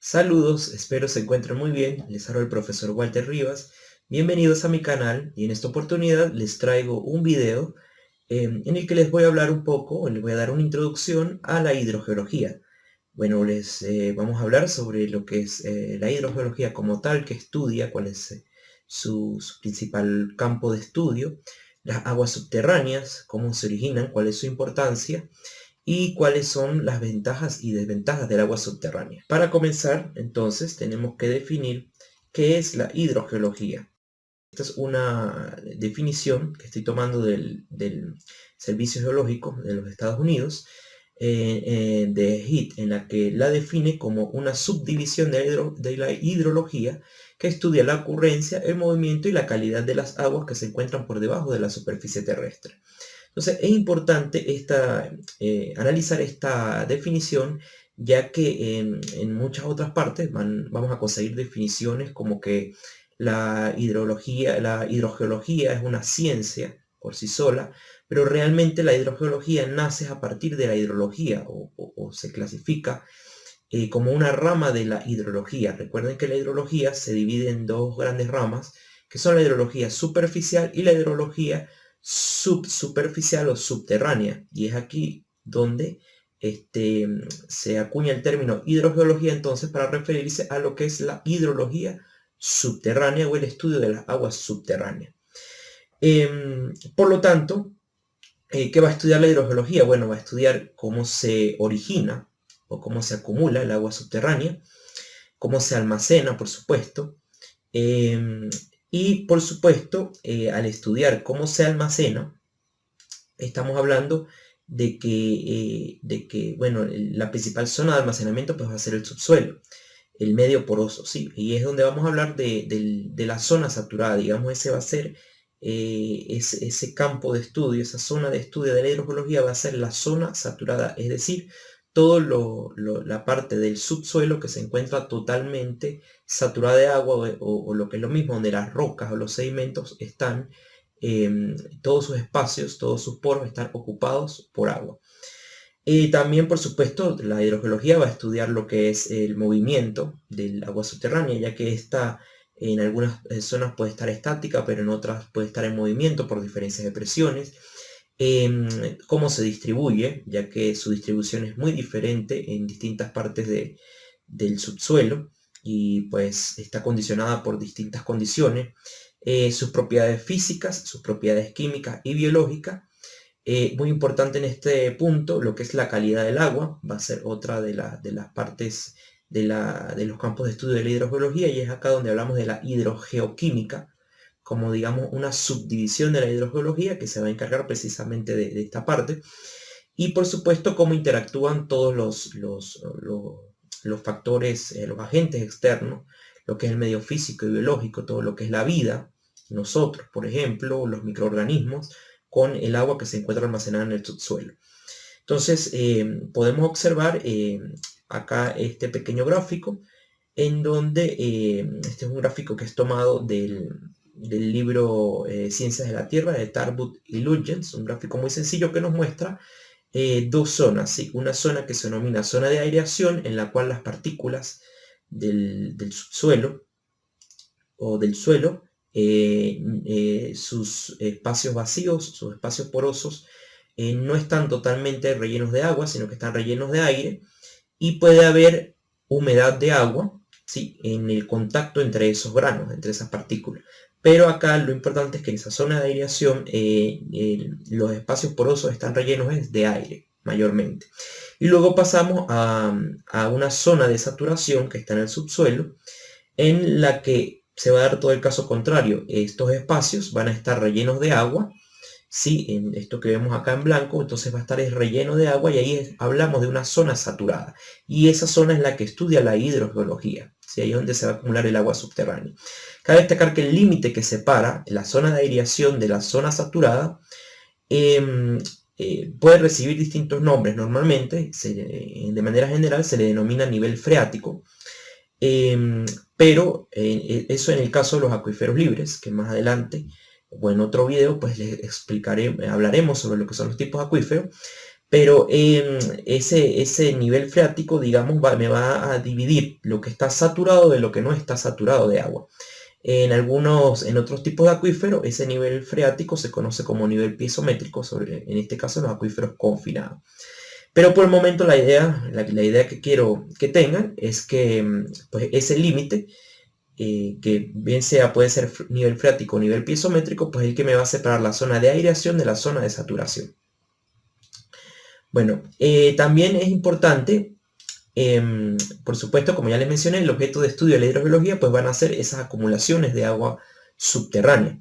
Saludos, espero se encuentren muy bien. Les habla el profesor Walter Rivas. Bienvenidos a mi canal y en esta oportunidad les traigo un video en el que les voy a hablar un poco, les voy a dar una introducción a la hidrogeología. Bueno, les vamos a hablar sobre lo que es la hidrogeología como tal, que estudia cuál es su principal campo de estudio, las aguas subterráneas, cómo se originan, cuál es su importancia y cuáles son las ventajas y desventajas del agua subterránea. Para comenzar, entonces, tenemos que definir qué es la hidrogeología. Esta es una definición que estoy tomando del Servicio Geológico de los Estados Unidos, de HIT, en la que la define como una subdivisión de la hidrología que estudia la ocurrencia, el movimiento y la calidad de las aguas que se encuentran por debajo de la superficie terrestre. Entonces es importante analizar esta definición, ya que en muchas otras partes vamos a conseguir definiciones como que la hidrogeología es una ciencia por sí sola, pero realmente la hidrogeología nace a partir de la hidrología o se clasifica como una rama de la hidrología. Recuerden que la hidrología se divide en dos grandes ramas, que son la hidrología superficial y la hidrología subsuperficial o subterránea. Y es aquí donde se acuña el término hidrogeología entonces para referirse a lo que es la hidrología subterránea o el estudio de las aguas subterráneas. Por lo tanto, ¿qué va a estudiar la hidrogeología? Bueno, va a estudiar cómo se origina o cómo se acumula el agua subterránea, cómo se almacena, por supuesto, y por supuesto, al estudiar cómo se almacena, estamos hablando de que bueno, la principal zona de almacenamiento pues, va a ser el subsuelo, el medio poroso, ¿sí? Y es donde vamos a hablar de la zona saturada, digamos, ese va a ser ese campo de estudio, esa zona de estudio de la hidrogeología va a ser la zona saturada, es decir, toda la parte del subsuelo que se encuentra totalmente saturada de agua o lo que es lo mismo, donde las rocas o los sedimentos están, todos sus espacios, todos sus poros están ocupados por agua. Y también, por supuesto, la hidrogeología va a estudiar lo que es el movimiento del agua subterránea, ya que esta en algunas zonas puede estar estática, pero en otras puede estar en movimiento por diferencias de presiones. Cómo se distribuye, ya que su distribución es muy diferente en distintas partes del subsuelo y pues está condicionada por distintas condiciones. Sus propiedades físicas, sus propiedades químicas y biológicas. Muy importante en este punto, lo que es la calidad del agua, va a ser otra de las partes de los campos de estudio de la hidrogeología, y es acá donde hablamos de la hidrogeoquímica, como digamos una subdivisión de la hidrogeología que se va a encargar precisamente de esta parte. Y por supuesto cómo interactúan todos los factores, los agentes externos, lo que es el medio físico y biológico, todo lo que es la vida, nosotros, por ejemplo, los microorganismos, con el agua que se encuentra almacenada en el subsuelo. Entonces, podemos observar acá este pequeño gráfico, en donde este es un gráfico que es tomado del libro Ciencias de la Tierra de Tarbut y Lütjens, un gráfico muy sencillo que nos muestra dos zonas, ¿sí? Una zona que se denomina zona de aireación, en la cual las partículas del subsuelo o del suelo, sus espacios vacíos, sus espacios porosos, no están totalmente rellenos de agua, sino que están rellenos de aire, y puede haber humedad de agua, ¿sí? En el contacto entre esos granos, entre esas partículas. Pero acá lo importante es que en esa zona de aireación los espacios porosos están rellenos de aire, mayormente. Y luego pasamos a una zona de saturación que está en el subsuelo, en la que se va a dar todo el caso contrario. Estos espacios van a estar rellenos de agua, ¿sí? En esto que vemos acá en blanco, entonces va a estar relleno de agua, y ahí hablamos de una zona saturada. Y esa zona es la que estudia la hidrogeología, ¿sí? Ahí es donde se va a acumular el agua subterránea. Cabe destacar que el límite que separa la zona de aireación de la zona saturada puede recibir distintos nombres. Normalmente, de manera general, se le denomina nivel freático. Pero eso en el caso de los acuíferos libres, que más adelante o en otro video pues les explicaré, hablaremos sobre lo que son los tipos de acuíferos. Pero ese nivel freático, digamos, me va a dividir lo que está saturado de lo que no está saturado de agua. En otros tipos de acuíferos, ese nivel freático se conoce como nivel piezométrico, en este caso los acuíferos confinados. Pero por el momento la idea que quiero que tengan es que pues ese límite, que bien sea puede ser nivel freático o nivel piezométrico, pues es el que me va a separar la zona de aireación de la zona de saturación. Bueno, también es importante, por supuesto, como ya les mencioné, el objeto de estudio de la hidrogeología pues van a ser esas acumulaciones de agua subterránea.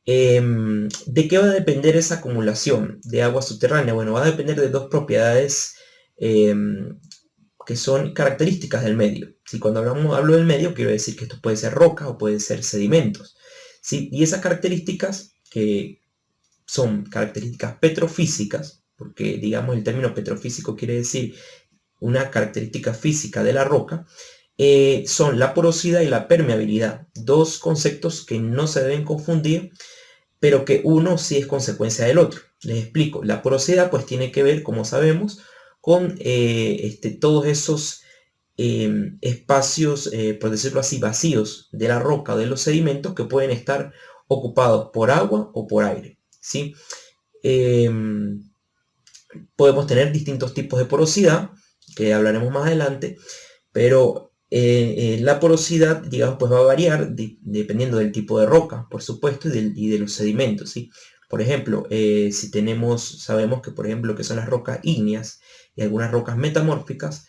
¿De qué va a depender esa acumulación de agua subterránea? Bueno, va a depender de dos propiedades que son características del medio. ¿Sí? Cuando hablo del medio, quiero decir que esto puede ser roca o puede ser sedimentos. ¿Sí? Y esas características, que son características petrofísicas, porque digamos el término petrofísico quiere decir una característica física de la roca, son la porosidad y la permeabilidad. Dos conceptos que no se deben confundir, pero que uno sí es consecuencia del otro. Les explico. La porosidad pues tiene que ver, como sabemos, con todos esos espacios, por decirlo así, vacíos de la roca o de los sedimentos que pueden estar ocupados por agua o por aire. ¿Sí? Podemos tener distintos tipos de porosidad, que hablaremos más adelante, pero la porosidad, digamos, pues va a variar dependiendo del tipo de roca, por supuesto, y de los sedimentos, ¿sí? Por ejemplo, sabemos que, por ejemplo, que son las rocas ígneas y algunas rocas metamórficas,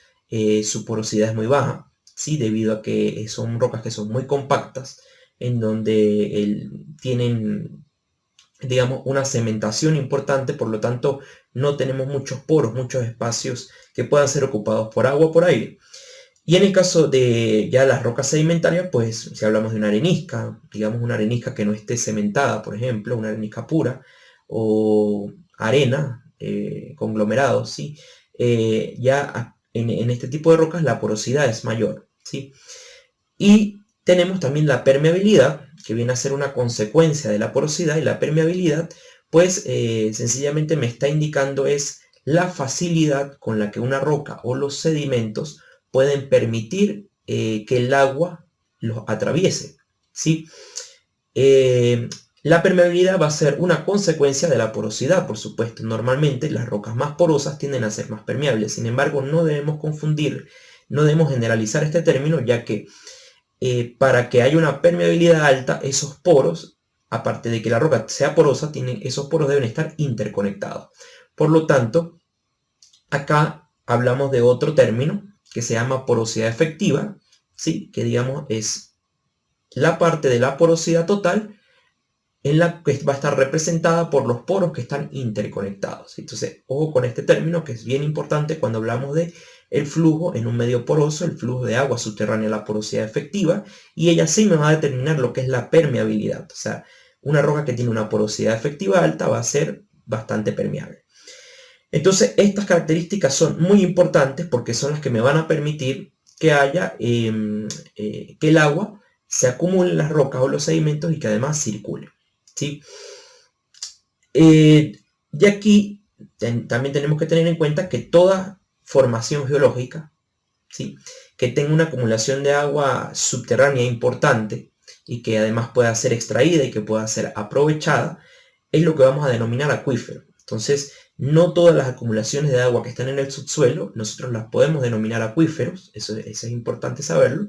su porosidad es muy baja, ¿sí? Debido a que son rocas que son muy compactas, en donde tienen, digamos, una cementación importante, por lo tanto, no tenemos muchos poros, muchos espacios que puedan ser ocupados por agua o por aire. Y en el caso de ya las rocas sedimentarias, pues si hablamos de una arenisca, digamos una arenisca que no esté cementada, por ejemplo, una arenisca pura, o arena, conglomerados, ¿sí? Ya en este tipo de rocas la porosidad es mayor, ¿sí? Y tenemos también la permeabilidad, que viene a ser una consecuencia de la porosidad, y la permeabilidad, pues sencillamente me está indicando es la facilidad con la que una roca o los sedimentos pueden permitir que el agua los atraviese, ¿sí? La permeabilidad va a ser una consecuencia de la porosidad, por supuesto. Normalmente las rocas más porosas tienden a ser más permeables. Sin embargo, no debemos confundir, no debemos generalizar este término, ya que para que haya una permeabilidad alta, esos poros, aparte de que la roca sea porosa, esos poros deben estar interconectados. Por lo tanto, acá hablamos de otro término que se llama porosidad efectiva, ¿sí? Que digamos es la parte de la porosidad total en la que va a estar representada por los poros que están interconectados. Entonces, ojo con este término, que es bien importante cuando hablamos de el flujo en un medio poroso, el flujo de agua subterránea, la porosidad efectiva, y ella sí me va a determinar lo que es la permeabilidad. O sea, una roca que tiene una porosidad efectiva alta va a ser bastante permeable. Entonces, estas características son muy importantes porque son las que me van a permitir que haya, que el agua se acumule en las rocas o los sedimentos y que además circule, ¿sí? De aquí también tenemos que tener en cuenta que toda formación geológica, ¿sí?, que tenga una acumulación de agua subterránea importante y que además pueda ser extraída y que pueda ser aprovechada, es lo que vamos a denominar acuífero. Entonces, no todas las acumulaciones de agua que están en el subsuelo nosotros las podemos denominar acuíferos, eso es importante saberlo,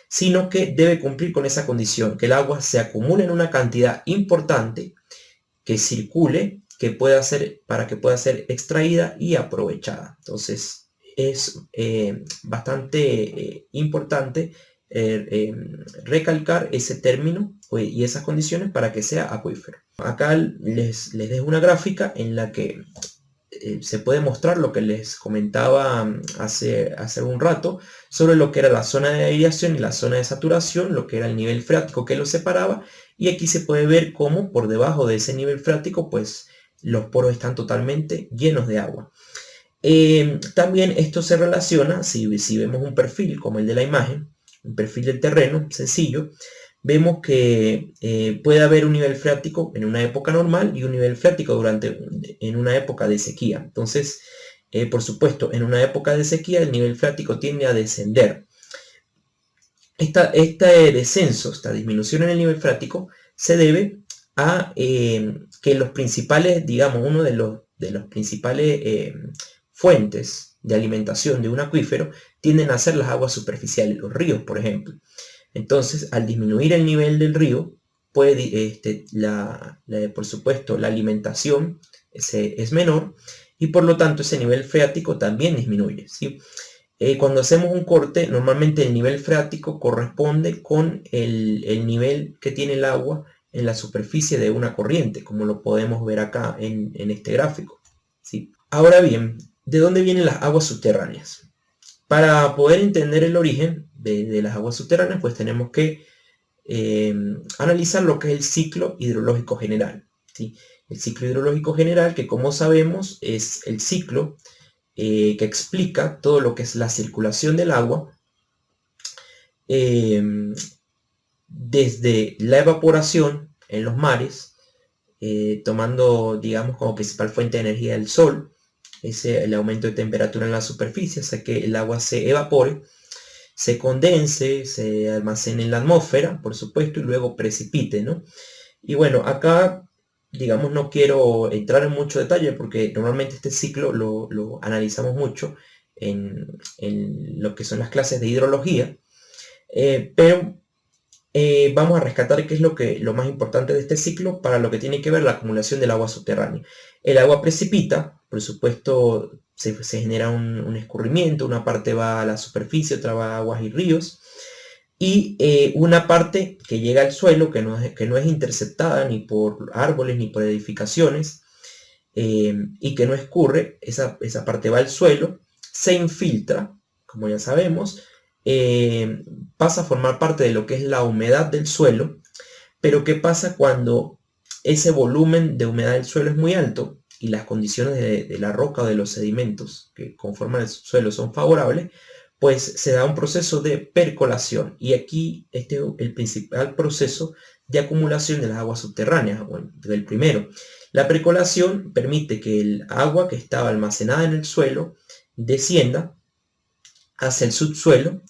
sino que debe cumplir con esa condición, que el agua se acumule en una cantidad importante, que circule, para que pueda ser extraída y aprovechada. Entonces, es bastante importante recalcar ese término y esas condiciones para que sea acuífero. Acá les dejo una gráfica en la que se puede mostrar lo que les comentaba hace un rato sobre lo que era la zona de aireación y la zona de saturación, lo que era el nivel freático que los separaba, y aquí se puede ver cómo por debajo de ese nivel freático pues los poros están totalmente llenos de agua. También esto se relaciona, si vemos un perfil como el de la imagen, un perfil del terreno sencillo, vemos que puede haber un nivel freático en una época normal y un nivel freático en una época de sequía. Entonces, por supuesto, en una época de sequía el nivel freático tiende a descender. Este descenso, esta disminución en el nivel freático, se debe a que los principales, digamos, uno de los principales fuentes de alimentación de un acuífero tienden a ser las aguas superficiales, los ríos, por ejemplo. Entonces, al disminuir el nivel del río, puede, por supuesto, la alimentación es menor y por lo tanto ese nivel freático también disminuye, ¿sí? Cuando hacemos un corte, normalmente el nivel freático corresponde con el nivel que tiene el agua en la superficie de una corriente, como lo podemos ver acá en este gráfico, ¿sí? Ahora bien, ¿de dónde vienen las aguas subterráneas? Para poder entender el origen de las aguas subterráneas, pues tenemos que analizar lo que es el ciclo hidrológico general, ¿sí? El ciclo hidrológico general, que como sabemos es el ciclo que explica todo lo que es la circulación del agua desde la evaporación en los mares, tomando, digamos, como principal fuente de energía el sol, el aumento de temperatura en la superficie hace que el agua se evapore, se condense, se almacene en la atmósfera, por supuesto, y luego precipite, ¿no? Y bueno, acá, digamos, no quiero entrar en mucho detalle porque normalmente este ciclo lo analizamos mucho en lo que son las clases de hidrología, pero vamos a rescatar qué es lo más importante de este ciclo para lo que tiene que ver la acumulación del agua subterránea. El agua precipita, por supuesto, se genera un escurrimiento, una parte va a la superficie, otra va a aguas y ríos, y una parte que llega al suelo, que no es interceptada ni por árboles ni por edificaciones, y que no escurre, esa parte va al suelo, se infiltra, como ya sabemos, pasa a formar parte de lo que es la humedad del suelo. Pero ¿qué pasa cuando ese volumen de humedad del suelo es muy alto y las condiciones de la roca o de los sedimentos que conforman el suelo son favorables? Pues se da un proceso de percolación, y aquí este es el principal proceso de acumulación de las aguas subterráneas. Bueno, del primero, la percolación permite que el agua que estaba almacenada en el suelo descienda hacia el subsuelo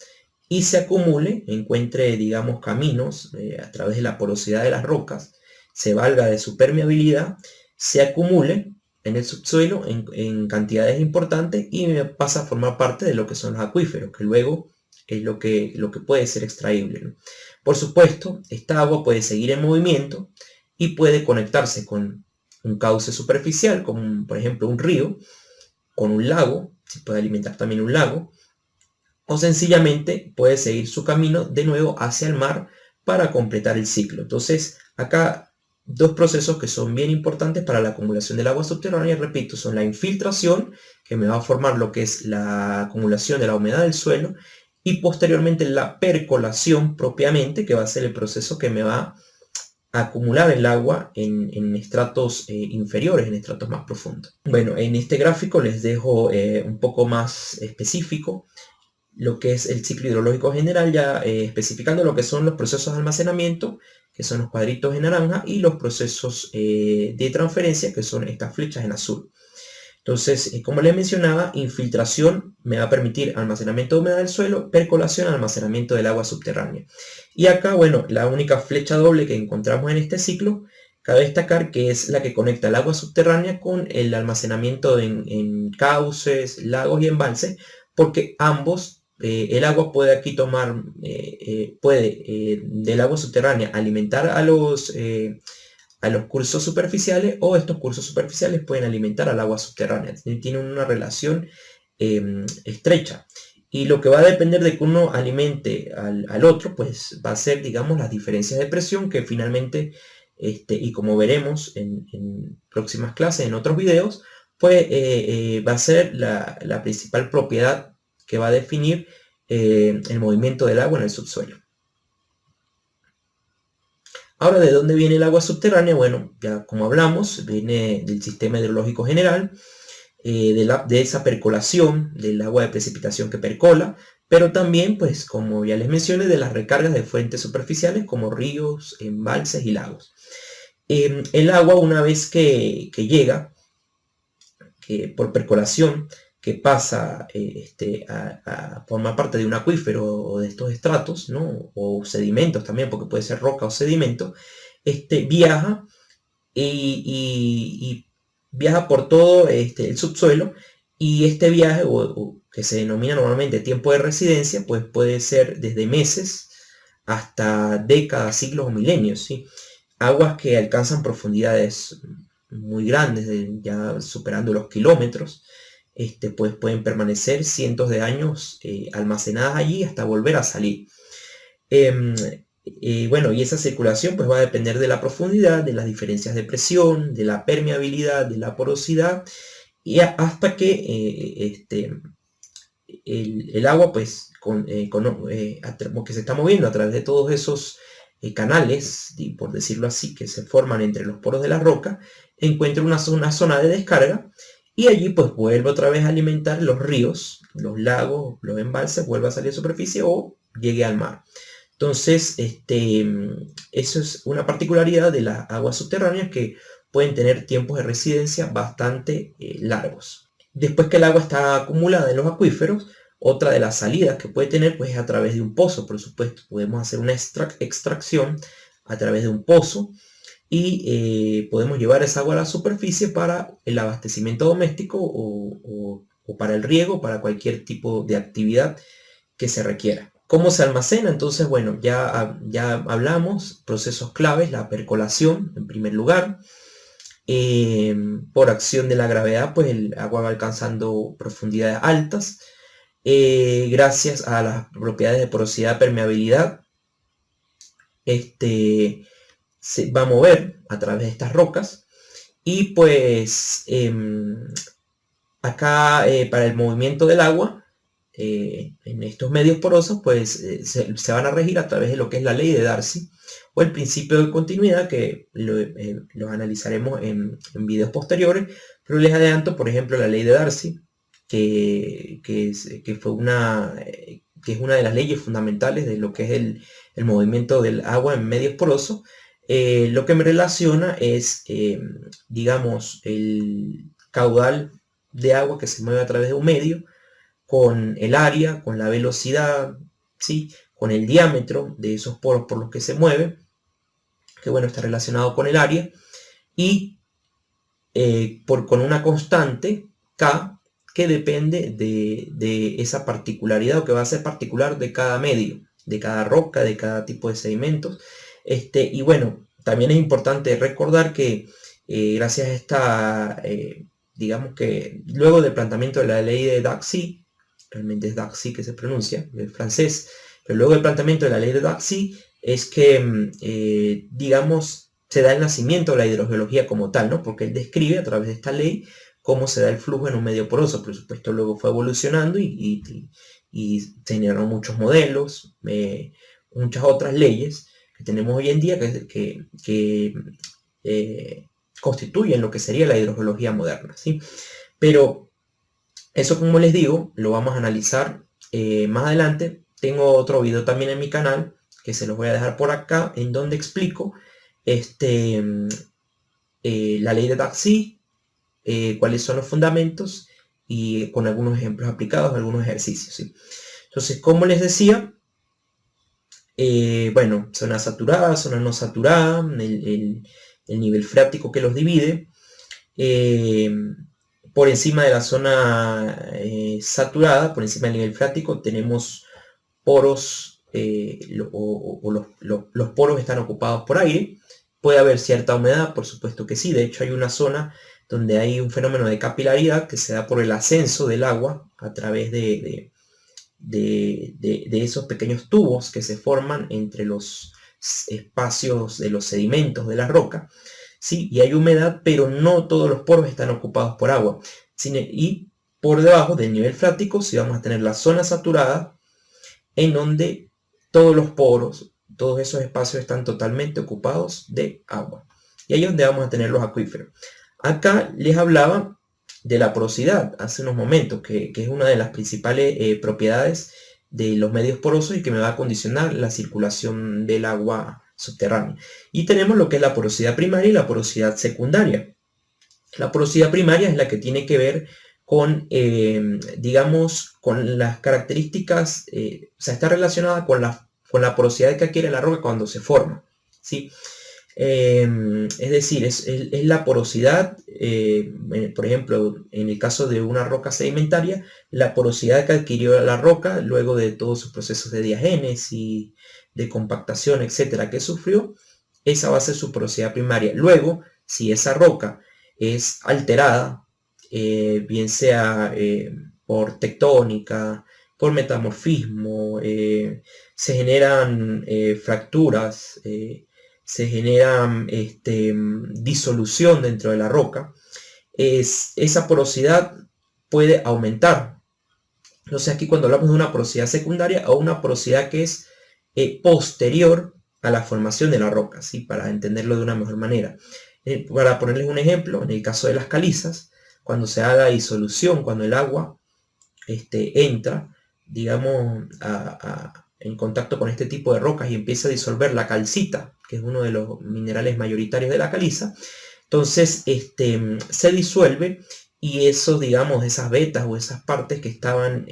y se acumule, encuentre, digamos, caminos a través de la porosidad de las rocas, se valga de su permeabilidad, se acumule en el subsuelo en cantidades importantes y pasa a formar parte de lo que son los acuíferos, que luego es lo que puede ser extraíble, ¿no? Por supuesto, esta agua puede seguir en movimiento y puede conectarse con un cauce superficial, como por ejemplo un río, con un lago, se puede alimentar también un lago, o sencillamente puede seguir su camino de nuevo hacia el mar para completar el ciclo. Entonces, acá dos procesos que son bien importantes para la acumulación del agua subterránea, repito, son la infiltración, que me va a formar lo que es la acumulación de la humedad del suelo, y posteriormente la percolación propiamente, que va a ser el proceso que me va a acumular el agua en estratos inferiores, en estratos más profundos. Bueno, en este gráfico les dejo un poco más específico lo que es el ciclo hidrológico general, ya especificando lo que son los procesos de almacenamiento, que son los cuadritos en naranja, y los procesos de transferencia, que son estas flechas en azul. Entonces, como les mencionaba, infiltración me va a permitir almacenamiento de humedad del suelo, percolación, almacenamiento del agua subterránea. Y acá, bueno, la única flecha doble que encontramos en este ciclo, cabe destacar que es la que conecta el agua subterránea con el almacenamiento en cauces, lagos y embalses, porque ambos, el agua puede aquí tomar, del agua subterránea alimentar a los cursos superficiales, o estos cursos superficiales pueden alimentar al agua subterránea. Tienen una relación estrecha. Y lo que va a depender de que uno alimente al otro, pues va a ser, digamos, las diferencias de presión que finalmente, y como veremos en próximas clases, en otros videos, pues va a ser la principal propiedad que va a definir el movimiento del agua en el subsuelo. Ahora, ¿de dónde viene el agua subterránea? Bueno, ya como hablamos, viene del sistema hidrológico general, de esa percolación del agua de precipitación que percola, pero también, pues, como ya les mencioné, de las recargas de fuentes superficiales como ríos, embalses y lagos. El agua, una vez que llega, que por percolación, que pasa a formar parte de un acuífero o de estos estratos, ¿no? O sedimentos también, porque puede ser roca o sedimento, viaja y viaja por todo el subsuelo, y este viaje, que se denomina normalmente tiempo de residencia, pues puede ser desde meses hasta décadas, siglos o milenios, ¿sí? Aguas que alcanzan profundidades muy grandes, ya superando los kilómetros, pues pueden permanecer cientos de años almacenadas allí hasta volver a salir. Em, bueno, y esa circulación pues va a depender de la profundidad, de las diferencias de presión, de la permeabilidad, de la porosidad, y hasta que el agua pues que se está moviendo a través de todos esos canales, por decirlo así, que se forman entre los poros de la roca, encuentra una zona de descarga, y allí pues vuelve otra vez a alimentar los ríos, los lagos, los embalses, vuelve a salir a superficie o llegue al mar. Entonces, eso es una particularidad de las aguas subterráneas, que pueden tener tiempos de residencia bastante largos. Después que el agua está acumulada en los acuíferos, otra de las salidas que puede tener pues es a través de un pozo, por supuesto. Podemos hacer una extracción a través de un pozo, y podemos llevar esa agua a la superficie para el abastecimiento doméstico o para el riego, para cualquier tipo de actividad que se requiera. ¿Cómo se almacena? Entonces, bueno, ya hablamos, procesos claves, la percolación en primer lugar. Por acción de la gravedad, pues el agua va alcanzando profundidades altas, gracias a las propiedades de porosidad, permeabilidad. Se va a mover a través de estas rocas, y pues acá para el movimiento del agua en estos medios porosos, pues se van a regir a través de lo que es la ley de Darcy o el principio de continuidad, que lo analizaremos en videos posteriores, pero les adelanto, por ejemplo, la ley de Darcy, que es una de las leyes fundamentales de lo que es el movimiento del agua en medios porosos. Lo que me relaciona es, digamos, el caudal de agua que se mueve a través de un medio, con el área, con la velocidad, ¿sí? Con el diámetro de esos poros por los que se mueve, que bueno, está relacionado con el área, y con una constante K, que depende de esa particularidad, o que va a ser particular de cada medio, de cada roca, de cada tipo de sedimentos. Y bueno, también es importante recordar que gracias a esta, digamos que luego del planteamiento de la ley de Darcy, realmente es Darcy que se pronuncia, el francés, pero luego del planteamiento de la ley de Darcy es que, digamos, se da el nacimiento de la hidrogeología como tal, ¿no? Porque él describe a través de esta ley cómo se da el flujo en un medio poroso. Por supuesto, luego fue evolucionando y se generaron muchos modelos, muchas otras leyes que tenemos hoy en día que constituyen lo que sería la hidrogeología moderna, ¿sí? Pero eso, como les digo, lo vamos a analizar más adelante. Tengo otro video también en mi canal, que se los voy a dejar por acá, en donde explico la ley de Darcy, cuáles son los fundamentos, y con algunos ejemplos aplicados, algunos ejercicios, ¿sí? Entonces, como les decía, bueno, zona saturada, zona no saturada, el nivel freático que los divide. Por encima de la zona saturada, por encima del nivel freático, tenemos poros, los poros están ocupados por aire. Puede haber cierta humedad, por supuesto que sí. De hecho, hay una zona donde hay un fenómeno de capilaridad que se da por el ascenso del agua a través de esos pequeños tubos que se forman entre los espacios de los sedimentos de la roca. Sí, y hay humedad, pero no todos los poros están ocupados por agua. Y por debajo del nivel freático sí vamos a tener la zona saturada, en donde todos los poros, todos esos espacios están totalmente ocupados de agua. Y ahí es donde vamos a tener los acuíferos. Acá les hablaba de la porosidad hace unos momentos, que es una de las principales propiedades de los medios porosos y que me va a condicionar la circulación del agua subterránea. Y tenemos lo que es la porosidad primaria y la porosidad secundaria. La porosidad primaria es la que tiene que ver con, digamos, con las características, o sea, está relacionada con la porosidad que adquiere la roca cuando se forma, ¿sí? Es decir, es la porosidad, por ejemplo, en el caso de una roca sedimentaria, la porosidad que adquirió la roca luego de todos sus procesos de diagénesis, de compactación, etcétera, que sufrió, esa va a ser su porosidad primaria. Luego, si esa roca es alterada, bien sea por tectónica, por metamorfismo, se generan fracturas, se genera disolución dentro de la roca, esa porosidad puede aumentar. Entonces aquí cuando hablamos de una porosidad secundaria o una porosidad que es posterior a la formación de la roca, ¿sí? Para entenderlo de una mejor manera. Para ponerles un ejemplo, en el caso de las calizas, cuando se haga disolución, cuando el agua entra, digamos, en contacto con este tipo de rocas y empieza a disolver la calcita, que es uno de los minerales mayoritarios de la caliza, entonces se disuelve y eso, digamos, esas vetas o esas partes que estaban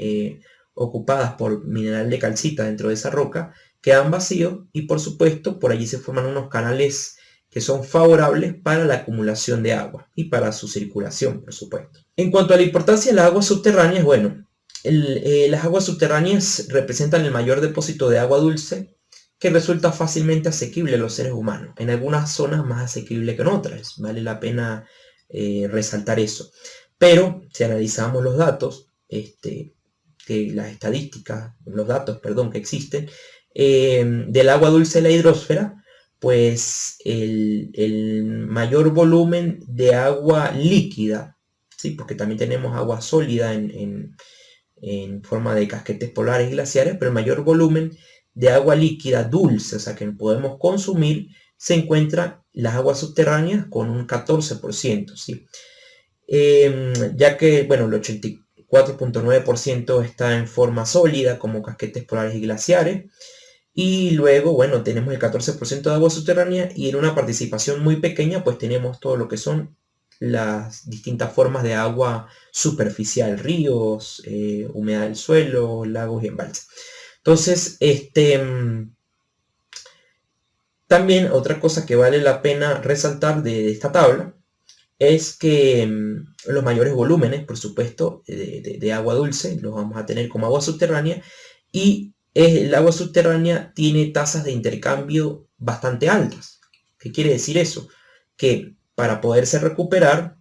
ocupadas por mineral de calcita dentro de esa roca, quedan vacíos y por supuesto por allí se forman unos canales que son favorables para la acumulación de agua y para su circulación, por supuesto. En cuanto a la importancia de las aguas subterráneas, bueno, las aguas subterráneas representan el mayor depósito de agua dulce que resulta fácilmente asequible a los seres humanos. En algunas zonas más asequible que en otras, vale la pena resaltar eso. Pero si analizamos los datos, las estadísticas, los datos, perdón, que existen, del agua dulce de la hidrosfera, pues el mayor volumen de agua líquida, ¿sí? Porque también tenemos agua sólida en forma de casquetes polares y glaciares, pero el mayor volumen de agua líquida dulce, o sea que podemos consumir, se encuentra las aguas subterráneas con un 14%, ¿sí? Ya que, bueno, el 84.9% está en forma sólida como casquetes polares y glaciares. Y luego, bueno, tenemos el 14% de agua subterránea y en una participación muy pequeña, pues tenemos todo lo que son las distintas formas de agua superficial, ríos, humedad del suelo, lagos y embalses. Entonces, también otra cosa que vale la pena resaltar de esta tabla es que los mayores volúmenes, por supuesto, de agua dulce los vamos a tener como agua subterránea y el agua subterránea tiene tasas de intercambio bastante altas. ¿Qué quiere decir eso? Que para poderse recuperar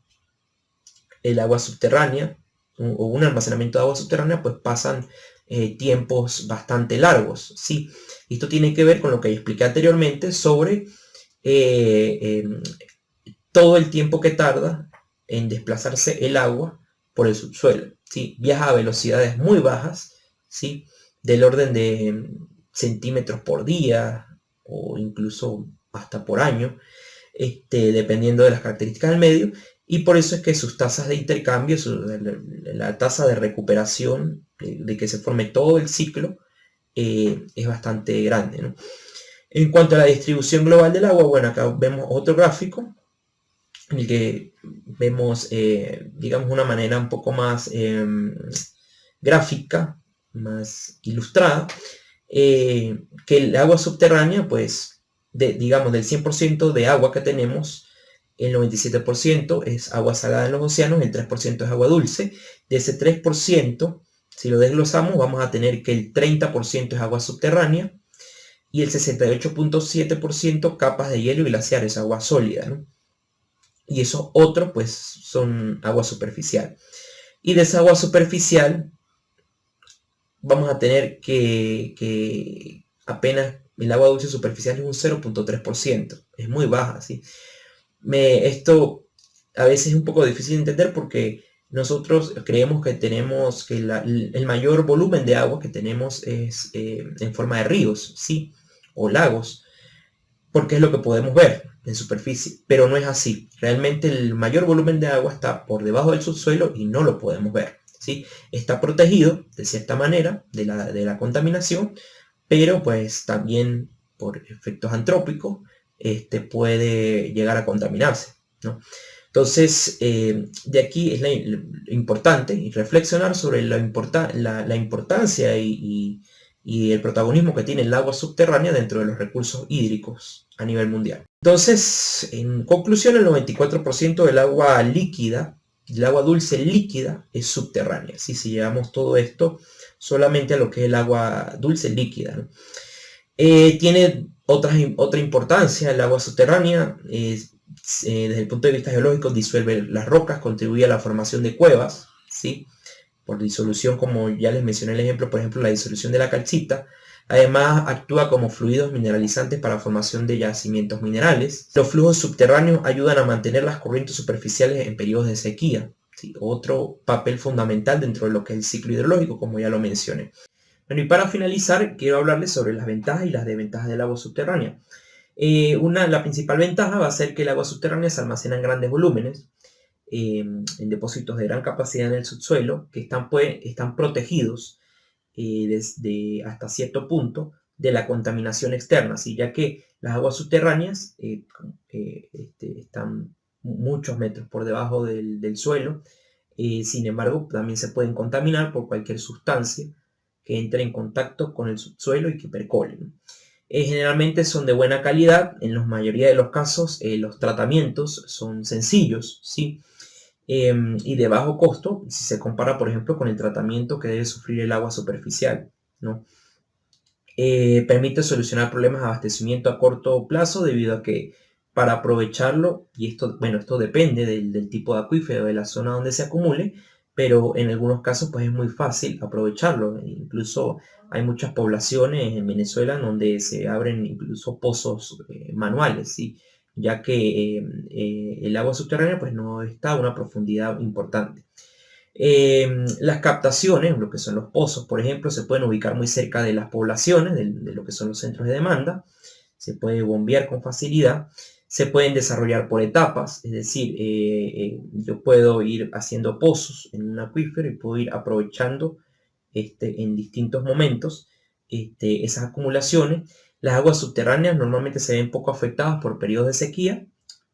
el agua subterránea o un almacenamiento de agua subterránea, pues pasan tiempos bastante largos, ¿sí? Esto tiene que ver con lo que expliqué anteriormente sobre todo el tiempo que tarda en desplazarse el agua por el subsuelo, ¿sí? Viaja a velocidades muy bajas, ¿sí? Del orden de centímetros por día o incluso hasta por año, dependiendo de las características del medio, y por eso es que sus tasas de intercambio, la tasa de recuperación, de que se forme todo el ciclo, es bastante grande, ¿no? En cuanto a la distribución global del agua, bueno, acá vemos otro gráfico en el que vemos, digamos, una manera un poco más gráfica, más ilustrada, que el agua subterránea, pues, digamos, del 100% de agua que tenemos, el 97% es agua salada en los océanos, el 3% es agua dulce. De ese 3%, si lo desglosamos, vamos a tener que el 30% es agua subterránea y el 68.7% capas de hielo y glaciares, agua sólida, ¿no? Y esos otros, pues, son agua superficial. Y de esa agua superficial vamos a tener que apenas el agua dulce superficial es un 0.3%. Es muy baja, ¿sí? Esto a veces es un poco difícil de entender porque nosotros creemos que tenemos que el mayor volumen de agua que tenemos es en forma de ríos, ¿sí? O lagos, porque es lo que podemos ver en superficie, pero no es así. Realmente el mayor volumen de agua está por debajo del subsuelo y no lo podemos ver. ¿sí? Está protegido de cierta manera de la contaminación, pero pues también por efectos antrópicos puede llegar a contaminarse, ¿no? Entonces, de aquí es importante reflexionar sobre la importancia y el protagonismo que tiene el agua subterránea dentro de los recursos hídricos a nivel mundial. Entonces, en conclusión, el 94% del agua líquida, el agua dulce líquida, es subterránea. Si llevamos todo esto solamente a lo que es el agua dulce líquida, ¿no? Tiene otra importancia el agua subterránea. Desde el punto de vista geológico, disuelve las rocas, contribuye a la formación de cuevas, ¿sí? Por disolución, como ya les mencioné el ejemplo, por ejemplo, la disolución de la calcita. Además, actúa como fluidos mineralizantes para la formación de yacimientos minerales. Los flujos subterráneos ayudan a mantener las corrientes superficiales en periodos de sequía, ¿sí? Otro papel fundamental dentro de lo que es el ciclo hidrológico, como ya lo mencioné. Bueno, y para finalizar, quiero hablarles sobre las ventajas y las desventajas del agua subterránea. La principal ventaja va a ser que el agua subterránea se almacena en grandes volúmenes, en depósitos de gran capacidad en el subsuelo, que están protegidos desde hasta cierto punto de la contaminación externa, ¿sí? Ya que las aguas subterráneas están muchos metros por debajo del suelo. Sin embargo, también se pueden contaminar por cualquier sustancia que entre en contacto con el subsuelo y que percolen. Generalmente son de buena calidad. En la mayoría de los casos los tratamientos son sencillos, ¿sí? Y de bajo costo si se compara, por ejemplo, con el tratamiento que debe sufrir el agua superficial, ¿no? Permite solucionar problemas de abastecimiento a corto plazo, debido a que para aprovecharlo, y esto depende del tipo de acuífero, de la zona donde se acumule, pero en algunos casos pues es muy fácil aprovecharlo. Incluso hay muchas poblaciones en Venezuela donde se abren incluso pozos manuales, ¿sí? Ya que el agua subterránea pues no está a una profundidad importante. Las captaciones, lo que son los pozos, por ejemplo, se pueden ubicar muy cerca de las poblaciones, de lo que son los centros de demanda. Se puede bombear con facilidad. Se pueden desarrollar por etapas, es decir, yo puedo ir haciendo pozos en un acuífero y puedo ir aprovechando en distintos momentos esas acumulaciones. Las aguas subterráneas normalmente se ven poco afectadas por periodos de sequía.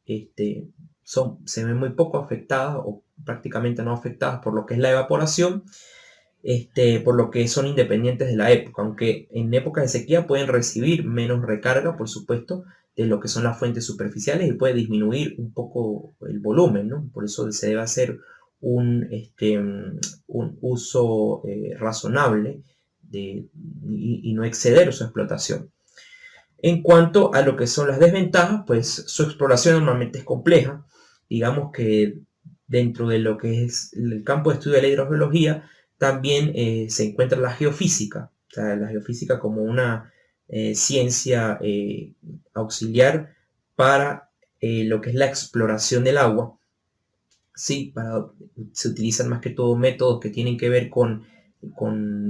Se ven muy poco afectadas o prácticamente no afectadas por lo que es la evaporación, por lo que son independientes de la época, aunque en épocas de sequía pueden recibir menos recarga, por supuesto, de lo que son las fuentes superficiales, y puede disminuir un poco el volumen, ¿no? Por eso se debe hacer un uso razonable y no exceder su explotación. En cuanto a lo que son las desventajas, pues su exploración normalmente es compleja. Digamos que dentro de lo que es el campo de estudio de la hidrogeología, también se encuentra la geofísica. O sea, la geofísica como una ciencia auxiliar para lo que es la exploración del agua. Sí, se utilizan más que todo métodos que tienen que ver con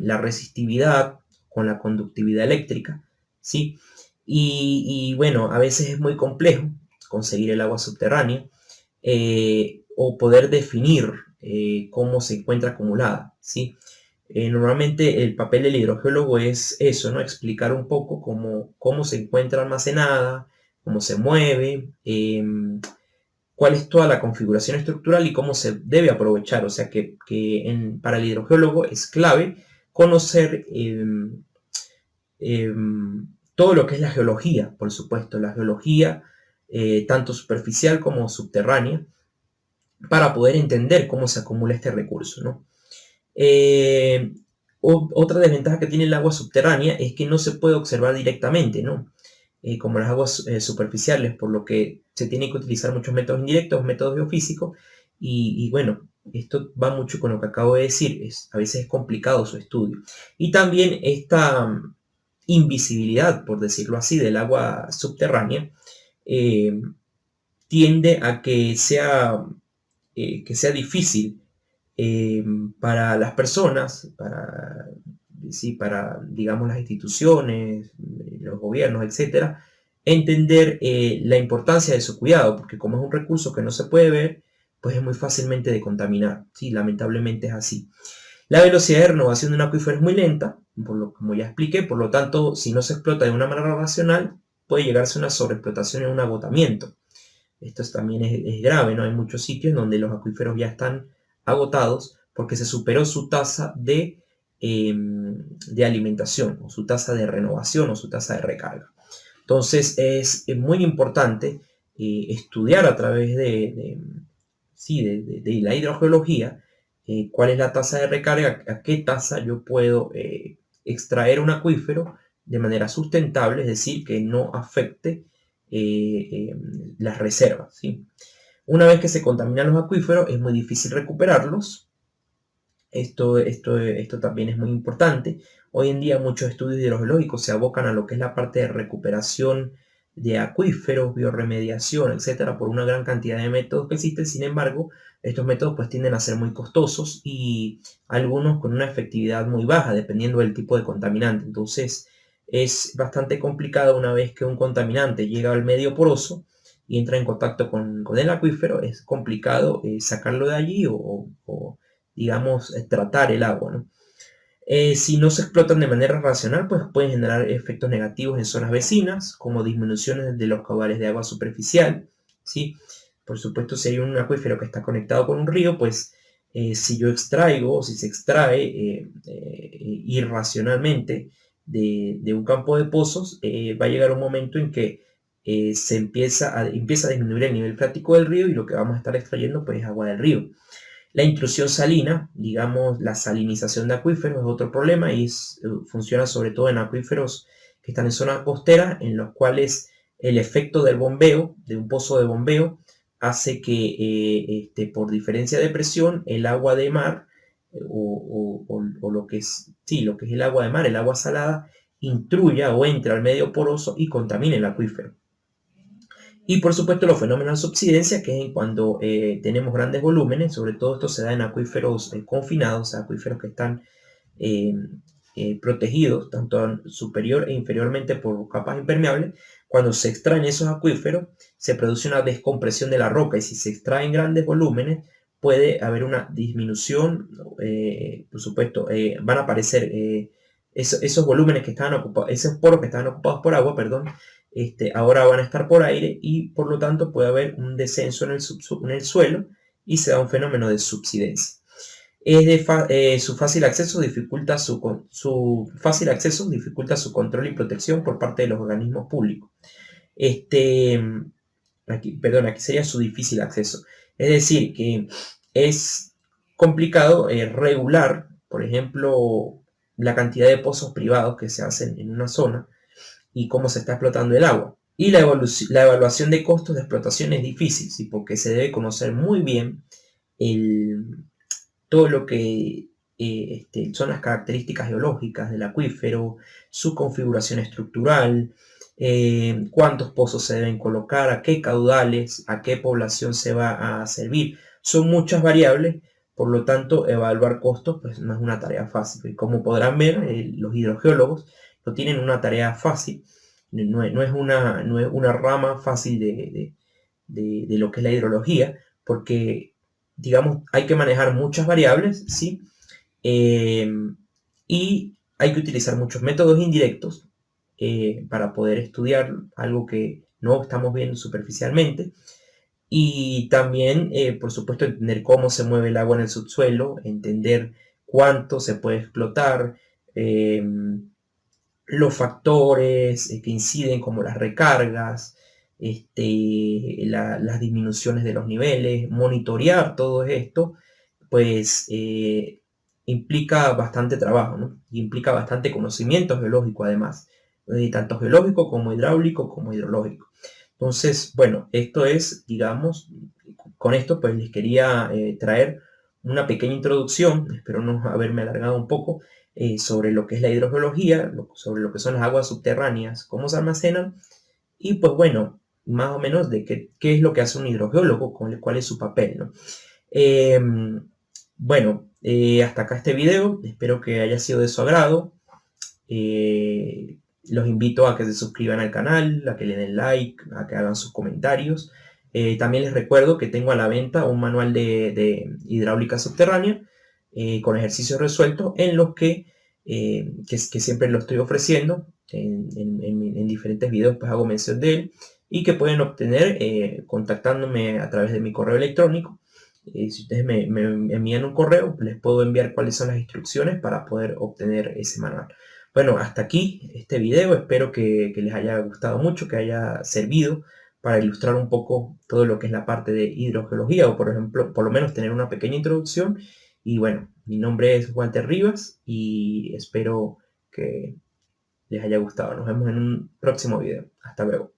la resistividad, con la conductividad eléctrica, ¿sí? Y bueno, a veces es muy complejo conseguir el agua subterránea o poder definir cómo se encuentra acumulada, ¿sí? Normalmente el papel del hidrogeólogo es eso, ¿no? Explicar un poco cómo se encuentra almacenada, cómo se mueve, cuál es toda la configuración estructural y cómo se debe aprovechar. O sea que para el hidrogeólogo es clave conocer todo lo que es la geología, por supuesto, la geología tanto superficial como subterránea, para poder entender cómo se acumula este recurso, ¿no? Otra desventaja que tiene el agua subterránea es que no se puede observar directamente, ¿no? Como las aguas superficiales, por lo que se tienen que utilizar muchos métodos indirectos, métodos geofísicos, y bueno, esto va mucho con lo que acabo de decir, a veces es complicado su estudio. Y también esta invisibilidad, por decirlo así, del agua subterránea, tiende a que sea difícil para las personas, para, digamos, las instituciones, los gobiernos, etcétera, entender la importancia de su cuidado, porque como es un recurso que no se puede ver, pues es muy fácilmente de contaminar, ¿sí? Lamentablemente es así. La velocidad de renovación de un acuífero es muy lenta, como ya expliqué, por lo tanto, si no se explota de una manera racional, puede llegarse a una sobreexplotación y un agotamiento. Esto también es grave, ¿no? Hay muchos sitios donde los acuíferos ya están agotados porque se superó su tasa de alimentación, o su tasa de renovación, o su tasa de recarga. Entonces es muy importante estudiar a través de la hidrogeología cuál es la tasa de recarga, a qué tasa yo puedo extraer un acuífero de manera sustentable, es decir, que no afecte las reservas, ¿sí? Una vez que se contaminan los acuíferos es muy difícil recuperarlos. Esto también es muy importante. Hoy en día muchos estudios hidrogeológicos se abocan a lo que es la parte de recuperación de acuíferos, biorremediación, etcétera, por una gran cantidad de métodos que existen. Sin embargo, estos métodos pues tienden a ser muy costosos y algunos con una efectividad muy baja, dependiendo del tipo de contaminante. Entonces, es bastante complicado una vez que un contaminante llega al medio poroso y entra en contacto con el acuífero, es complicado sacarlo de allí o digamos, tratar el agua, ¿no? Si no se explotan de manera racional, pues pueden generar efectos negativos en zonas vecinas, como disminuciones de los caudales de agua superficial, ¿sí? Por supuesto, si hay un acuífero que está conectado con un río, pues si yo extraigo, o si se extrae irracionalmente de un campo de pozos, va a llegar un momento en que empieza a disminuir el nivel freático del río y lo que vamos a estar extrayendo pues es agua del río. La intrusión salina, digamos, la salinización de acuíferos es otro problema y funciona sobre todo en acuíferos que están en zonas costeras, en los cuales el efecto del bombeo, de un pozo de bombeo, hace que por diferencia de presión el agua de mar o lo que es, sí, lo que es el agua de mar, el agua salada, intruya o entre al medio poroso y contamine el acuífero. Y por supuesto los fenómenos de subsidencia, que es cuando tenemos grandes volúmenes, sobre todo esto se da en acuíferos confinados, acuíferos que están eh, protegidos, tanto superior e inferiormente por capas impermeables. Cuando se extraen esos acuíferos, se produce una descompresión de la roca y si se extraen grandes volúmenes, puede haber una disminución, por supuesto, van a aparecer esos volúmenes que estaban ocupados, esos poros que estaban ocupados por agua, perdón, ahora van a estar por aire y por lo tanto puede haber un descenso en el suelo y se da un fenómeno de subsidencia. Su fácil acceso dificulta su fácil acceso dificulta su control y protección por parte de los organismos públicos. Aquí sería su difícil acceso. Es decir, que es complicado regular, por ejemplo, la cantidad de pozos privados que se hacen en una zona y cómo se está explotando el agua. Y la evaluación de costos de explotación es difícil, ¿sí? Porque se debe conocer muy bien todo lo que son las características geológicas del acuífero, su configuración estructural, cuántos pozos se deben colocar, a qué caudales, a qué población se va a servir. Son muchas variables, por lo tanto, evaluar costos pues, no es una tarea fácil. Y como podrán ver, los hidrogeólogos no tienen una tarea fácil, no es una rama fácil de lo que es la hidrología, porque, digamos, hay que manejar muchas variables, ¿sí? Y hay que utilizar muchos métodos indirectos para poder estudiar algo que no estamos viendo superficialmente. Y también, por supuesto, entender cómo se mueve el agua en el subsuelo, entender cuánto se puede explotar, los factores que inciden como las recargas, las disminuciones de los niveles, monitorear todo esto, pues implica bastante trabajo, ¿no? Y implica bastante conocimiento geológico además, tanto geológico como hidráulico como hidrológico. Entonces, bueno, esto es, digamos, con esto pues les quería traer una pequeña introducción, espero no haberme alargado un poco, sobre lo que es la hidrogeología, sobre lo que son las aguas subterráneas, cómo se almacenan, y pues bueno, más o menos de qué es lo que hace un hidrogeólogo, cuál es su papel, ¿no? Bueno, hasta acá este video, espero que haya sido de su agrado. Los invito a que se suscriban al canal, a que le den like, a que hagan sus comentarios. También les recuerdo que tengo a la venta un manual de hidráulica subterránea con ejercicios resueltos en los que siempre lo estoy ofreciendo en diferentes videos, pues hago mención de él, y que pueden obtener contactándome a través de mi correo electrónico. Si ustedes me envían un correo, les puedo enviar cuáles son las instrucciones para poder obtener ese manual. Bueno, hasta aquí este video. Espero que les haya gustado mucho, que haya servido para ilustrar un poco todo lo que es la parte de hidrogeología, o por ejemplo, por lo menos tener una pequeña introducción. Y bueno, mi nombre es Walter Rivas y espero que les haya gustado. Nos vemos en un próximo video. Hasta luego.